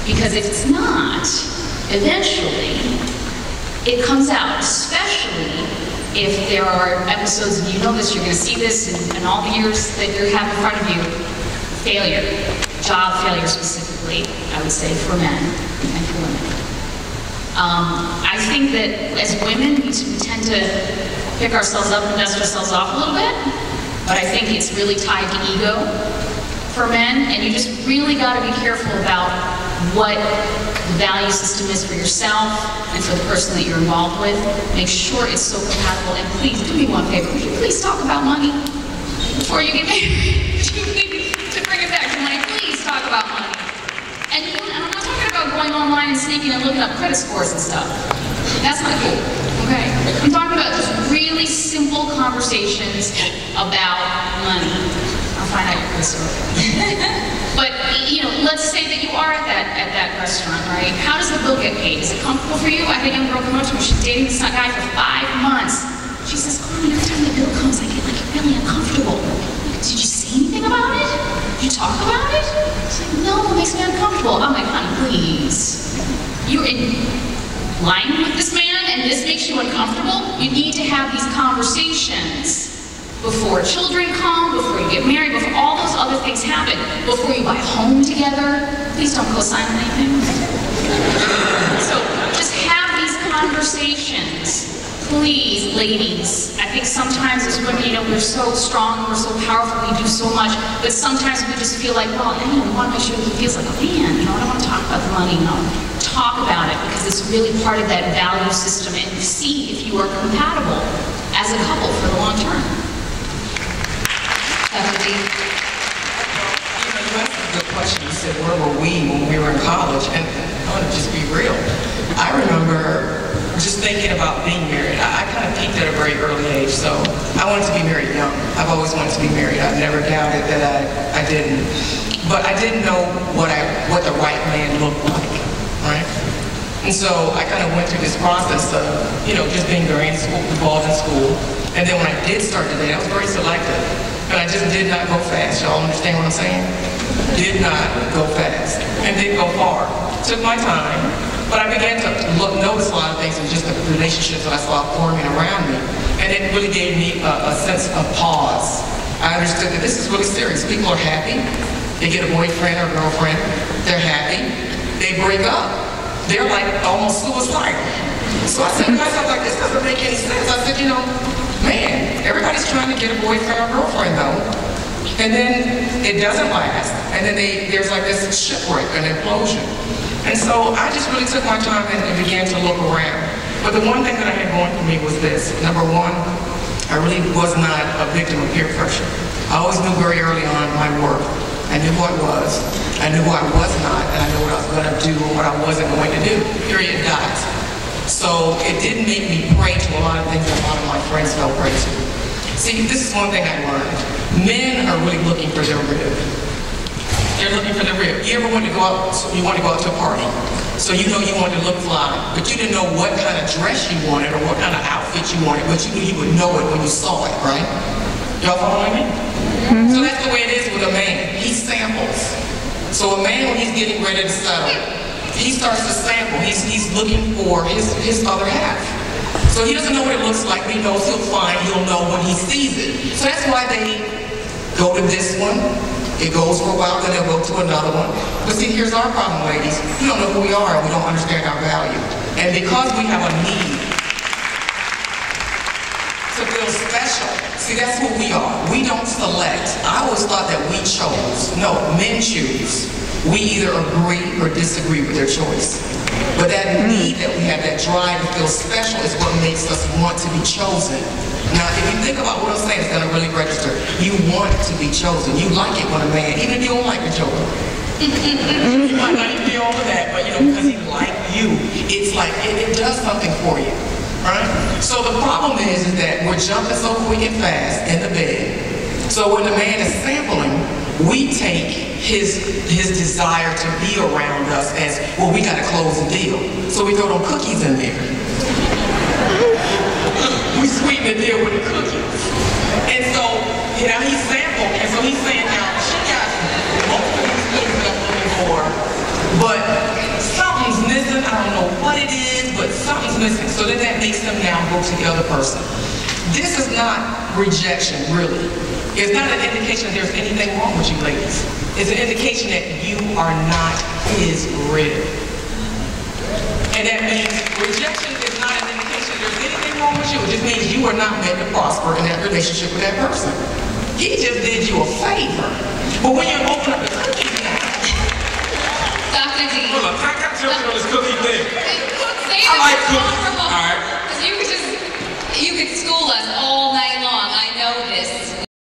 Because if it's not, eventually, it comes out, especially if there are episodes, and you know this, you're going to see this in all the years that you have in front of you, failure, job failure specifically, I would say, for men and for women. I think that as women, we tend to pick ourselves up and dust ourselves off a little bit, but I think it's really tied to ego for men, and you just really got to be careful about what the value system is for yourself and for the person that you're involved with. Make sure it's so compatible, and please do me one favor. Would you please talk about money before you get married? You need to bring it back to money. Please talk about money. And I'm not talking about going online and sneaking and looking up credit scores and stuff. That's not cool, okay? I'm talking about just really simple conversations about money. I'll find out your credit score. But, you know, let's say that you are at that restaurant, right? How does the bill get paid? Is it comfortable for you? I had a young girl come up to me, she's dating this guy for 5 months. She says, Carmen, every time the bill comes, I get like really uncomfortable. Did you say anything about it? Did you talk about it? She's like, no, it makes me uncomfortable. I'm like, honey, please. You're in line with this man and this makes you uncomfortable? You need to have these conversations before children come, before you get married, before all those other things happen, before you buy a home together. Please don't co-sign anything. So just have these conversations. Please, ladies. I think sometimes as women, you know, we're so strong, we're so powerful, we do so much, but sometimes we just feel like, well, you know, we want to make sure he feels like a man. You know, I don't want to talk about the money. No, talk about it because it's really part of that value system, and see if you are compatible as a couple for the long term. You know, you asked a good question. You said, where were we when we were in college? And I want to just be real. I remember just thinking about being married. I kind of peaked at a very early age, so I wanted to be married young. I've always wanted to be married. I've never doubted that I didn't. But I didn't know what the right man looked like, right? And so I kind of went through this process of, you know, just being very involved in school. And then when I did start to date, I was very selective. And I just did not go fast. Y'all understand what I'm saying? Did not go fast. And didn't go far. Took my time. But I began to notice a lot of things in just the relationships that I saw forming around me. And it really gave me a sense of pause. I understood that this is really serious. People are happy. They get a boyfriend or girlfriend. They're happy. They break up. They're like almost suicidal. So I said to myself, like, this doesn't make any sense. I said, you know, man, everybody's trying to get a boyfriend or girlfriend though. And then it doesn't last. And then there's like this shipwreck, an implosion. And so I just really took my time and began to look around. But the one thing that I had going for me was this. Number one, I really was not a victim of peer pressure. I always knew very early on my worth. I knew who I was. I knew who I was not. And I knew what I was going to do and what I wasn't going to do. Period, dot. So it didn't make me prey to a lot of things that a lot of my friends fell prey to. See, this is one thing I learned. Men are really looking for their rib. They're looking for the rib. You ever want to go out, you want to go out to a party. So you know you wanted to look fly, but you didn't know what kind of dress you wanted or what kind of outfit you wanted, but you knew you would know it when you saw it, right? Y'all following me? Mm-hmm. So that's the way it is with a man. He samples. So a man, when he's getting ready to settle, he starts to sample. He's looking for his other half. So he doesn't know what it looks like, but he knows he'll know when he sees it. So that's why they go to this one. It goes for a while, then they'll go to another one. But see, here's our problem, ladies. We don't know who we are, and we don't understand our value. And because we have a need to feel special, see, that's who we are. We don't select. I always thought that we chose. No, men choose. We either agree or disagree with their choice. But that need that we have, that drive to feel special, is what makes us want to be chosen. Now, if you think about what I'm saying, it's going to really register. You want to be chosen. You like it when a man, even if you don't like your children. You might not even be all of that, but you know, because he likes you, it's like, it does something for you, right? So the problem is that we're jumping so quick and fast in the bed. So when the man is sampling, we take his desire to be around us as, well, we got to close the deal. So we throw them cookies in there. We sweeten the deal with the cookies. And so, you know, he sampled, and so he's saying, now, she got most of these things that I'm looking for, but missing. So then that makes them now go to the other person. This is not rejection, really. It's not an indication that there's anything wrong with you, ladies. It's an indication that you are not his rib. And that means rejection is not an indication that there's anything wrong with you. It just means you are not meant to prosper in that relationship with that person. He just did you a favor. But when you open up the cookie now, Dr. D. Hold on, I got jumping on this cookie thing. I like cookies. All right. Because you could school us all night